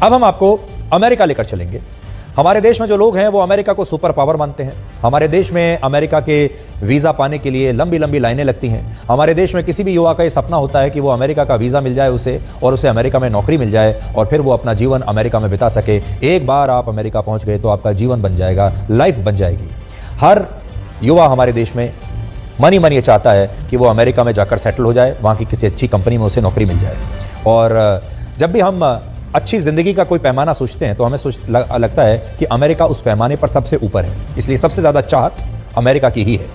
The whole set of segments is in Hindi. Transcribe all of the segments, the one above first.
अब हम आपको अमेरिका लेकर चलेंगे। हमारे देश में जो लोग हैं वो अमेरिका को सुपर पावर मानते हैं। हमारे देश में अमेरिका के वीज़ा पाने के लिए लंबी लंबी लाइनें लगती हैं। हमारे देश में किसी भी युवा का ये सपना होता है कि वो अमेरिका का वीज़ा मिल जाए उसे, और उसे अमेरिका में नौकरी मिल जाए और फिर वो अपना जीवन अमेरिका में बिता सके। एक बार आप अमेरिका पहुंच गए तो आपका जीवन बन जाएगा, लाइफ बन जाएगी। हर युवा हमारे देश में मन ही मन ये चाहता है कि वो अमेरिका में जाकर सेटल हो जाए, वहाँ की किसी अच्छी कंपनी में उसे नौकरी मिल जाए। और जब भी हम अच्छी ज़िंदगी का कोई पैमाना सोचते हैं तो हमें लगता है कि अमेरिका उस पैमाने पर सबसे ऊपर है, इसलिए सबसे ज़्यादा चाहत अमेरिका की ही है।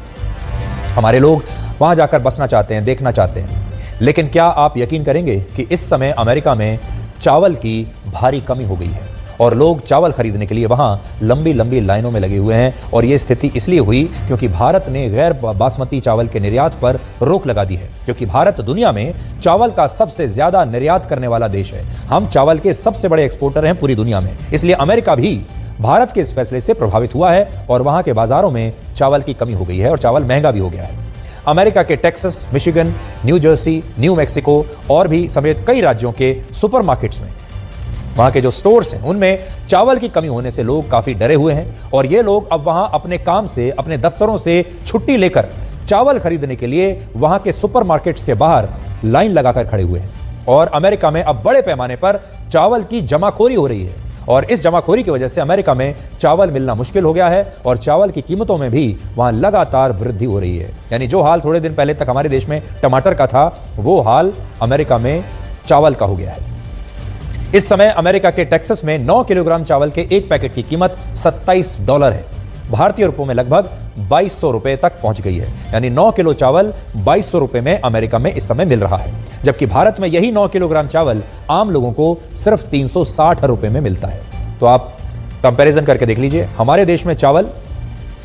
हमारे लोग वहाँ जाकर बसना चाहते हैं, देखना चाहते हैं। लेकिन क्या आप यकीन करेंगे कि इस समय अमेरिका में चावल की भारी कमी हो गई है और लोग चावल खरीदने के लिए वहाँ लंबी लंबी लाइनों में लगे हुए हैं। और ये स्थिति इसलिए हुई क्योंकि भारत ने गैर बासमती चावल के निर्यात पर रोक लगा दी है, क्योंकि भारत दुनिया में चावल का सबसे ज़्यादा निर्यात करने वाला देश है। हम चावल के सबसे बड़े एक्सपोर्टर हैं पूरी दुनिया में, इसलिए अमेरिका भी भारत के इस फैसले से प्रभावित हुआ है और वहाँ के बाज़ारों में चावल की कमी हो गई है और चावल महंगा भी हो गया है। अमेरिका के Texas, Michigan, new Jersey, new Mexico और भी समेत कई राज्यों के सुपरमार्केट्स में, वहाँ के जो स्टोर्स हैं उनमें चावल की कमी होने से लोग काफ़ी डरे हुए हैं और ये लोग अब वहाँ अपने काम से, अपने दफ्तरों से छुट्टी लेकर चावल खरीदने के लिए वहाँ के सुपरमार्केट्स के बाहर लाइन लगाकर खड़े हुए हैं। और अमेरिका में अब बड़े पैमाने पर चावल की जमाखोरी हो रही है और इस जमाखोरी की वजह से अमेरिका में चावल मिलना मुश्किल हो गया है और चावल की कीमतों में भी वहाँ लगातार वृद्धि हो रही है। यानी जो हाल थोड़े दिन पहले तक हमारे देश में टमाटर का था, वो हाल अमेरिका में चावल का हो गया है। इस समय अमेरिका के टेक्सास में 9 किलोग्राम चावल के एक पैकेट की कीमत $27 है। भारतीय रुपयों में लगभग 2200 रुपए तक पहुंच गई है। यानी 9 किलो चावल 2200 रुपए में अमेरिका में इस समय मिल रहा है, जबकि भारत में यही 9 किलोग्राम चावल आम लोगों को सिर्फ 360 रुपए में मिलता है। तो आप कंपैरिजन करके देख लीजिए। हमारे देश में चावल,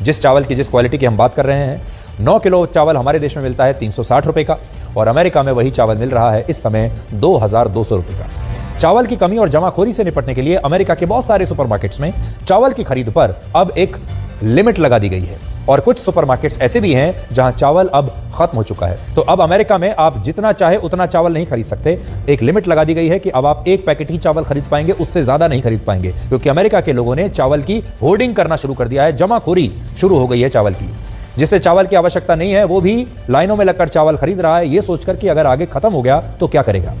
जिस चावल की जिस क्वालिटी की हम बात कर रहे हैं, 9 किलो चावल हमारे देश में मिलता है 360 रुपए का और अमेरिका में वही चावल मिल रहा है इस समय 2200 रुपए का। चावल की कमी और जमाखोरी से निपटने के लिए अमेरिका के बहुत सारे सुपरमार्केट्स में चावल की खरीद पर अब एक लिमिट लगा दी गई है और कुछ सुपरमार्केट्स ऐसे भी हैं जहां चावल अब खत्म हो चुका है। तो अब अमेरिका में आप जितना चाहे उतना चावल नहीं खरीद सकते। एक लिमिट लगा दी गई है कि अब आप एक पैकेट ही चावल खरीद पाएंगे, उससे ज्यादा नहीं खरीद पाएंगे, क्योंकि अमेरिका के लोगों ने चावल की होर्डिंग करना शुरू कर दिया है। जमाखोरी शुरू हो गई है चावल की। जिससे चावल की आवश्यकता नहीं है वो भी लाइनों में लगकर चावल खरीद रहा है, ये सोचकर कि अगर आगे खत्म हो गया तो क्या करेगा।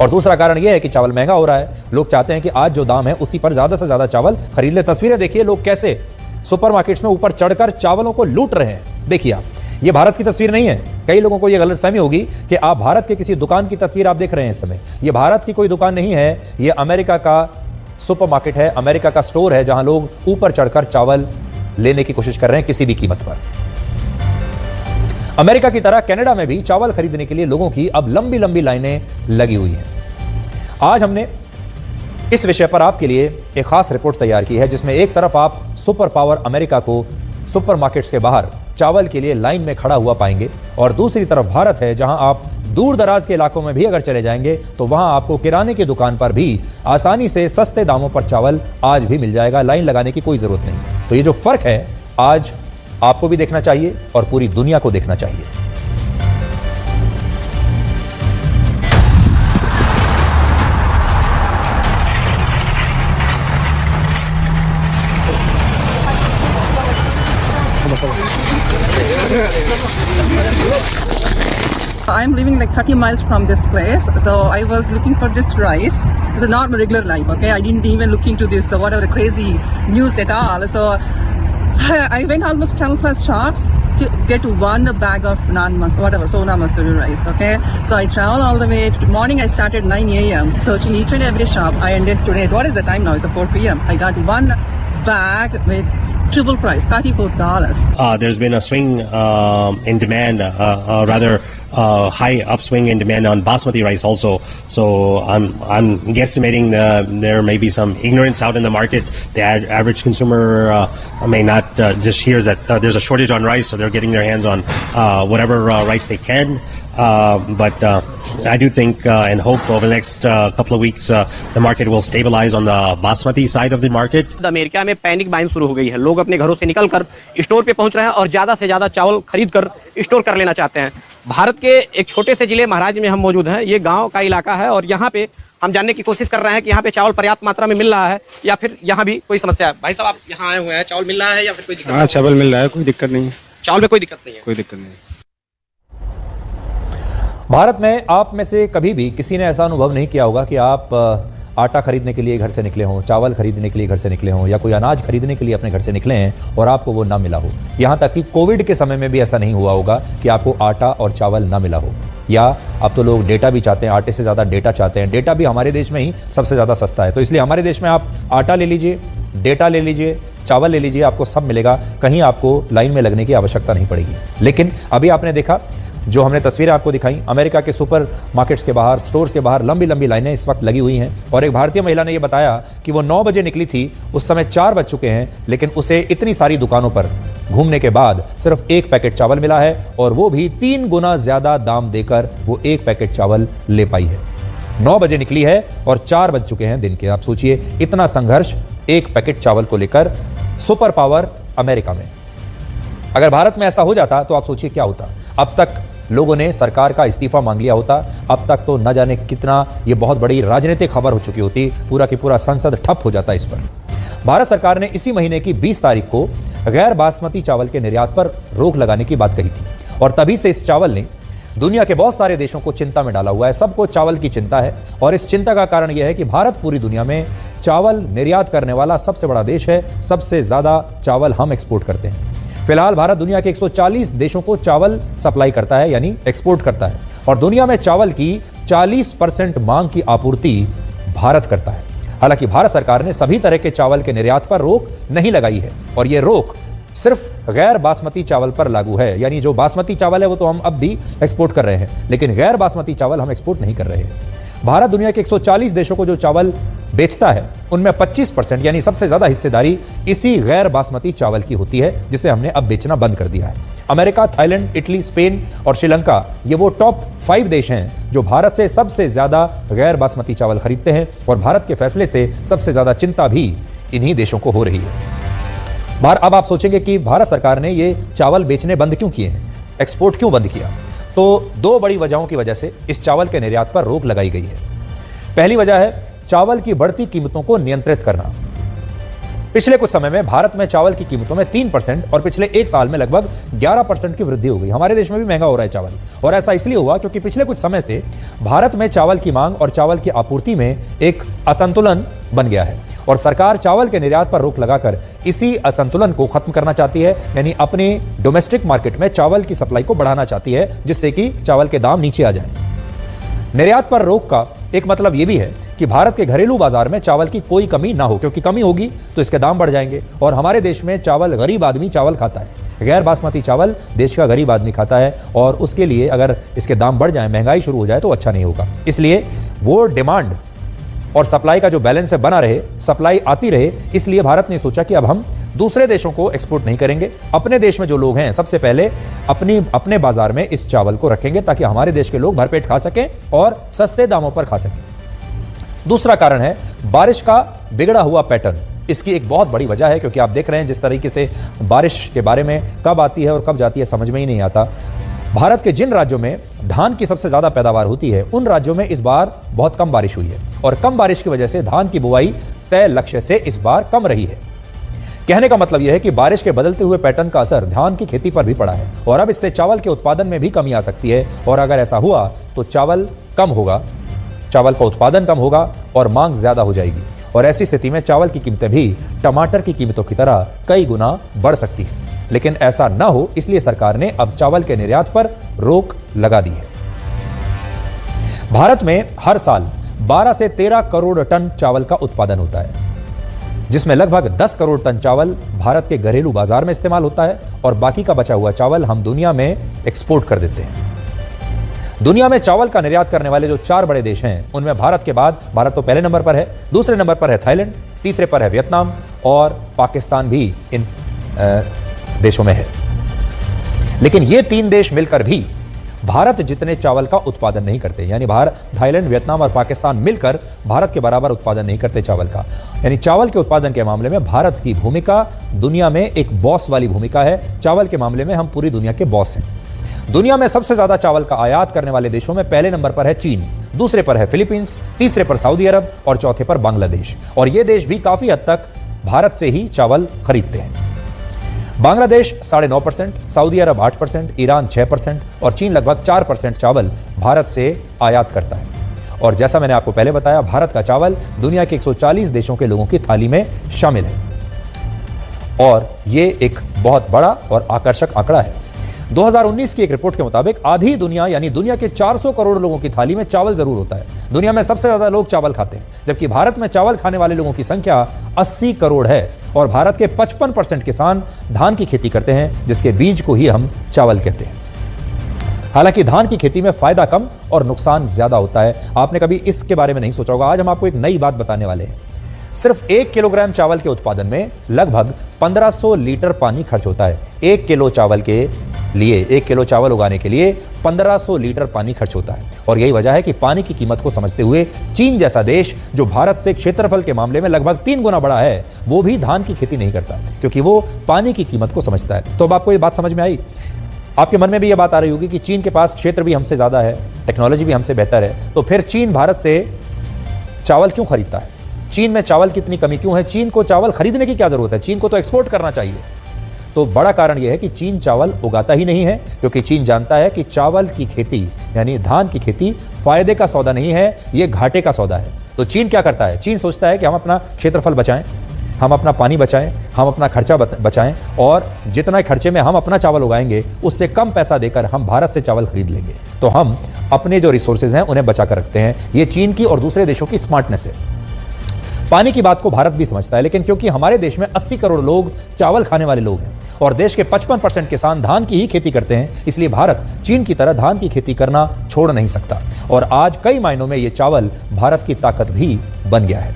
और दूसरा कारण यह है कि चावल महंगा हो रहा है। लोग चाहते हैं कि आज जो दाम है उसी पर ज्यादा से ज्यादा चावल खरीद ले। तस्वीरें देखिए, लोग कैसे सुपरमार्केट्स में ऊपर चढ़कर चावलों को लूट रहे हैं। देखिए आप, ये भारत की तस्वीर नहीं है। कई लोगों को यह गलतफहमी होगी कि आप भारत के किसी दुकान की तस्वीर आप देख रहे हैं इस समय। यह भारत की कोई दुकान नहीं है, यह अमेरिका का सुपरमार्केट है, अमेरिका का स्टोर है, जहां लोग ऊपर चढ़कर चावल लेने की कोशिश कर रहे हैं किसी भी कीमत पर। अमेरिका की तरह कनाडा में भी चावल खरीदने के लिए लोगों की अब लंबी लंबी लाइनें लगी हुई हैं। आज हमने इस विषय पर आपके लिए एक खास रिपोर्ट तैयार की है, जिसमें एक तरफ आप सुपर पावर अमेरिका को सुपरमार्केट्स के बाहर चावल के लिए लाइन में खड़ा हुआ पाएंगे और दूसरी तरफ भारत है, जहां आप दूर दराज के इलाकों में भी अगर चले जाएंगे तो वहां आपको किराने की दुकान पर भी आसानी से सस्ते दामों पर चावल आज भी मिल जाएगा। लाइन लगाने की कोई जरूरत नहीं। तो ये जो फर्क है आज आपको भी देखना चाहिए और पूरी दुनिया को देखना चाहिए। I'm living like 30 miles from this place, so I was looking for this rice. It's a normal regular life, okay? I didn't even look into this whatever crazy news at all. So I went almost 10 plus shops to get one bag of Sona Masuri rice, okay? So I traveled all the way. Morning I started 9 a.m. searching each and every shop. I ended today. What is the time now? It's 4 p.m. I got one bag with triple price, $34. There's been a swing in demand, rather high upswing in demand on basmati rice also. So I'm guesstimating there may be some ignorance out in the market. The average consumer may not just hears that there's a shortage on rice, so they're getting their hands on whatever rice they can. But I do think and hope over the next couple of weeks the market will stabilize on the basmati side of the market. America में पैनिक बाइंग शुरू हो गई है। लोग अपने घरों से निकलकर स्टोर पे पहुंच रहे हैं और ज़्यादा से ज़्यादा चावल खरीद कर स्टोर कर लेना चाहते हैं। भारत के एक छोटे से जिले महाराज में हम मौजूद हैं। ये गांव का इलाका है और यहाँ पे हम जानने की कोशिश कर रहे हैं कि यहाँ पे चावल पर्याप्त मात्रा में मिल रहा है या फिर यहाँ भी कोई समस्या है। भाई साहब, आप यहाँ आए हुए हैं, चावल मिल रहा है या फिर कोई दिक्कत? हाँ, चावल मिल रहा है, कोई दिक्कत नहीं है। चावल में कोई दिक्कत नहीं है? कोई दिक्कत नहीं। भारत में आप में से कभी भी किसी ने ऐसा अनुभव नहीं किया होगा कि आप आटा खरीदने के लिए घर से निकले हों, चावल खरीदने के लिए घर से निकले हों, या कोई अनाज खरीदने के लिए अपने घर से निकले हैं और आपको वो ना मिला हो। यहाँ तक कि कोविड के समय में भी ऐसा नहीं हुआ होगा कि आपको आटा और चावल ना मिला हो। या अब तो लोग डेटा भी चाहते हैं, आटे से ज़्यादा डेटा चाहते हैं। डेटा भी हमारे देश में ही सबसे ज़्यादा सस्ता है, तो इसलिए हमारे देश में आप आटा ले लीजिए, डेटा ले लीजिए, चावल ले लीजिए, आपको सब मिलेगा। कहीं आपको लाइन में लगने की आवश्यकता नहीं पड़ेगी। लेकिन अभी आपने देखा, जो हमने तस्वीरें आपको दिखाई, अमेरिका के सुपर मार्केट्स के बाहर, स्टोर्स के बाहर लंबी लंबी लाइनें इस वक्त लगी हुई हैं। और एक भारतीय महिला ने यह बताया कि वो 9 बजे निकली थी, उस समय 4 बज चुके हैं, लेकिन उसे इतनी सारी दुकानों पर घूमने के बाद सिर्फ 1 पैकेट चावल मिला है, और वो भी 3 गुना ज्यादा दाम देकर वो 1 पैकेट चावल ले पाई है। 9 बजे निकली है और 4 बज चुके हैं दिन के। आप सोचिए, इतना संघर्ष 1 पैकेट चावल को लेकर। सुपर पावर अमेरिका में। अगर भारत में ऐसा हो जाता तो आप सोचिए क्या होता। अब तक लोगों ने सरकार का इस्तीफा मांग लिया होता, अब तक तो न जाने कितना ये बहुत बड़ी राजनीतिक खबर हो चुकी होती, पूरा की पूरा संसद ठप हो जाता इस पर। भारत सरकार ने इसी महीने की 20 तारीख को गैर बासमती चावल के निर्यात पर रोक लगाने की बात कही थी, और तभी से इस चावल ने दुनिया के बहुत सारे देशों को चिंता में डाला हुआ है। सबको चावल की चिंता है, और इस चिंता का कारण यह है कि भारत पूरी दुनिया में चावल निर्यात करने वाला सबसे बड़ा देश है। सबसे ज्यादा चावल हम एक्सपोर्ट करते हैं। फिलहाल भारत दुनिया के 140 देशों को चावल सप्लाई करता है, यानी एक्सपोर्ट करता है, और दुनिया में चावल की 40% मांग की आपूर्ति भारत करता है। हालांकि भारत सरकार ने सभी तरह के चावल के निर्यात पर रोक नहीं लगाई है, और यह रोक सिर्फ गैर बासमती चावल पर लागू है। यानी जो बासमती चावल है वो तो हम अब भी एक्सपोर्ट कर रहे हैं, लेकिन गैर बासमती चावल हम एक्सपोर्ट नहीं कर रहे हैं। भारत दुनिया के 140 देशों को जो चावल बेचता है, उनमें 25% यानी सबसे ज्यादा हिस्सेदारी इसी गैर बासमती चावल की होती है, जिसे हमने अब बेचना बंद कर दिया है। अमेरिका, थाईलैंड, इटली, स्पेन और श्रीलंका, ये वो टॉप 5 देश हैं जो भारत से सबसे ज्यादा गैर बासमती चावल खरीदते हैं, और भारत के फैसले से सबसे ज्यादा चिंता भी इन्हीं देशों को हो रही है। अब आप सोचेंगे कि भारत सरकार ने ये चावल बेचने बंद क्यों किए हैं, एक्सपोर्ट क्यों बंद किया? तो 2 बड़ी वजहों की वजह से इस चावल के निर्यात पर रोक लगाई गई है। पहली वजह है चावल की बढ़ती कीमतों को नियंत्रित करना। पिछले कुछ समय में भारत में चावल की कीमतों में 3% और पिछले 1 साल में लगभग 11% की वृद्धि हो गई। हमारे देश में भी महंगा हो रहा है चावल, और ऐसा इसलिए हुआ क्योंकि पिछले कुछ समय से भारत में चावल की मांग और चावल की आपूर्ति में एक असंतुलन बन गया है, और सरकार चावल के निर्यात पर रोक लगाकर इसी असंतुलन को खत्म करना चाहती है। यानी अपनी डोमेस्टिक मार्केट में चावल की सप्लाई को बढ़ाना चाहती है, जिससे कि चावल के दाम नीचे आ जाएं। निर्यात पर रोक का एक मतलब यह भी है कि भारत के घरेलू बाजार में चावल की कोई कमी ना हो, क्योंकि कमी होगी तो इसके दाम बढ़ जाएंगे, और हमारे देश में चावल गरीब आदमी चावल खाता है। गैर बासमती चावल देश का गरीब आदमी खाता है, और उसके लिए अगर इसके दाम बढ़ जाए, महंगाई शुरू हो जाए तो अच्छा नहीं होगा। इसलिए वो डिमांड और सप्लाई का जो बैलेंस है बना रहे, सप्लाई आती रहे, इसलिए भारत ने सोचा कि अब हम दूसरे देशों को एक्सपोर्ट नहीं करेंगे, अपने देश में जो लोग हैं सबसे पहले अपने बाजार में इस चावल को रखेंगे, ताकि हमारे देश के लोग भरपेट खा सकें और सस्ते दामों पर खा सकें। दूसरा कारण है बारिश का बिगड़ा हुआ पैटर्न। इसकी एक बहुत बड़ी वजह है, क्योंकि आप देख रहे हैं जिस तरीके से बारिश के बारे में कब आती है और कब जाती है समझ में ही नहीं आता। भारत के जिन राज्यों में धान की सबसे ज्यादा पैदावार होती है, उन राज्यों में इस बार बहुत कम बारिश हुई है, और कम बारिश की वजह से धान की बुआई तय लक्ष्य से इस बार कम रही है। कहने का मतलब यह है कि बारिश के बदलते हुए पैटर्न का असर धान की खेती पर भी पड़ा है, और अब इससे चावल के उत्पादन में भी कमी आ सकती है। और अगर ऐसा हुआ तो चावल कम होगा, चावल का उत्पादन कम होगा और मांग ज्यादा हो जाएगी, और ऐसी स्थिति में चावल की कीमतें भी टमाटर की कीमतों की तरह कई गुना बढ़ सकती हैं। लेकिन ऐसा ना हो, इसलिए सरकार ने अब चावल के निर्यात पर रोक लगा दी है। भारत में हर साल 12 से 13 करोड़ टन चावल का उत्पादन होता है, जिसमें लगभग 10 करोड़ टन चावल भारत के घरेलू बाजार में इस्तेमाल होता है, और बाकी का बचा हुआ चावल हम दुनिया में एक्सपोर्ट कर देते हैं। दुनिया में चावल का निर्यात करने वाले जो 4 बड़े देश हैं, उनमें भारत के बाद, भारत तो पहले नंबर पर है, दूसरे नंबर पर है थाईलैंड, तीसरे पर है वियतनाम, और पाकिस्तान भी इन देशों में है। लेकिन ये 3 देश मिलकर भी भारत जितने चावल का उत्पादन नहीं करते। यानी भारत, थाईलैंड, वियतनाम और पाकिस्तान मिलकर भारत के बराबर उत्पादन नहीं करते चावल का। यानी चावल के उत्पादन के मामले में भारत की भूमिका दुनिया में एक बॉस वाली भूमिका है। चावल के मामले में हम पूरी दुनिया के बॉस हैं। दुनिया में सबसे ज्यादा चावल का आयात करने वाले देशों में पहले नंबर पर है चीन, दूसरे पर है फिलीपींस, तीसरे पर सऊदी अरब और चौथे पर बांग्लादेश। और ये देश भी काफी हद तक भारत से ही चावल खरीदते हैं। बांग्लादेश 9.5%, सऊदी अरब 8%, ईरान 6% और चीन लगभग 4% चावल भारत से आयात करता है। और जैसा मैंने आपको पहले बताया, भारत का चावल दुनिया के 140 देशों के लोगों की थाली में शामिल है और ये एक बहुत बड़ा और आकर्षक आंकड़ा है। 2019 की एक रिपोर्ट के मुताबिक आधी दुनिया यानी दुनिया के 400 करोड़ लोगों की थाली में चावल जरूर होता है। दुनिया में सबसे ज्यादा लोग चावल खाते हैं, जबकि भारत में चावल खाने वाले लोगों की संख्या 80 करोड़ है और भारत के 55% किसान धान की खेती करते हैं, जिसके बीज को ही हम चावल कहते हैं। हालांकि धान की खेती में फायदा कम और नुकसान ज्यादा होता है। आपने कभी इसके बारे में नहीं सोचा होगा। आज हम आपको एक नई बात बताने वाले हैं। सिर्फ 1 किलोग्राम चावल के उत्पादन में लगभग 1500 लीटर पानी खर्च होता है। 1 किलो चावल के लिए, 1 किलो चावल उगाने के लिए 1500 लीटर पानी खर्च होता है। और यही वजह है कि पानी की कीमत को समझते हुए चीन जैसा देश, जो भारत से क्षेत्रफल के मामले में लगभग 3 गुना बड़ा है, वो भी धान की खेती नहीं करता, क्योंकि वो पानी की कीमत को समझता है। तो अब आपको ये बात समझ में आई? आपके मन में भी ये बात आ रही होगी कि चीन के पास क्षेत्र भी हमसे ज्यादा है, टेक्नोलॉजी भी हमसे बेहतर है, तो फिर चीन भारत से चावल क्यों खरीदता है? चीन में चावल की इतनी कमी क्यों है? चीन को चावल खरीदने की क्या जरूरत है? चीन को तो एक्सपोर्ट करना चाहिए। तो बड़ा कारण यह है कि चीन चावल उगाता ही नहीं है, क्योंकि चीन जानता है कि चावल की खेती यानी धान की खेती फायदे का सौदा नहीं है, ये घाटे का सौदा है। तो चीन क्या करता है? चीन सोचता है कि हम अपना क्षेत्रफल बचाएं, हम अपना पानी बचाएं, हम अपना खर्चा बचाएं और जितना खर्चे में हम अपना चावल उगाएंगे उससे कम पैसा देकर हम भारत से चावल खरीद लेंगे। तो हम अपने जो रिसोर्सेज हैं उन्हें बचा कर रखते हैं। ये चीन की और दूसरे देशों की स्मार्टनेस है। पानी की बात को भारत भी समझता है, लेकिन क्योंकि हमारे देश में 80 करोड़ लोग चावल खाने वाले लोग हैं और देश के 55% किसान धान की ही खेती करते हैं, इसलिए भारत चीन की तरह धान की खेती करना छोड़ नहीं सकता। और आज कई मायनों में ये चावल भारत की ताकत भी बन गया है।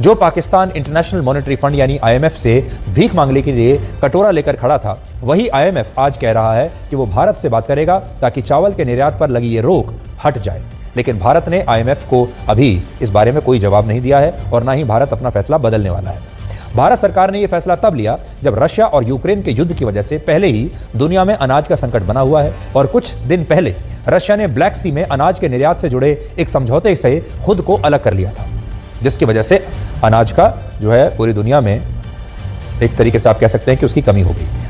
जो पाकिस्तान इंटरनेशनल मॉनेटरी फंड यानी IMF से भीख मांगने के लिए कटोरा लेकर खड़ा था, वही IMF आज कह रहा है कि वो भारत से बात करेगा ताकि चावल के निर्यात पर लगी ये रोक हट जाए। लेकिन भारत ने IMF को अभी इस बारे में कोई जवाब नहीं दिया है और ना ही भारत अपना फैसला बदलने वाला है। भारत सरकार ने यह फैसला तब लिया जब रशिया और यूक्रेन के युद्ध की वजह से पहले ही दुनिया में अनाज का संकट बना हुआ है और कुछ दिन पहले रशिया ने ब्लैक सी में अनाज के निर्यात से जुड़े एक समझौते से खुद को अलग कर लिया था, जिसकी वजह से अनाज का जो है पूरी दुनिया में एक तरीके से आप कह सकते हैं कि उसकी कमी हो गई।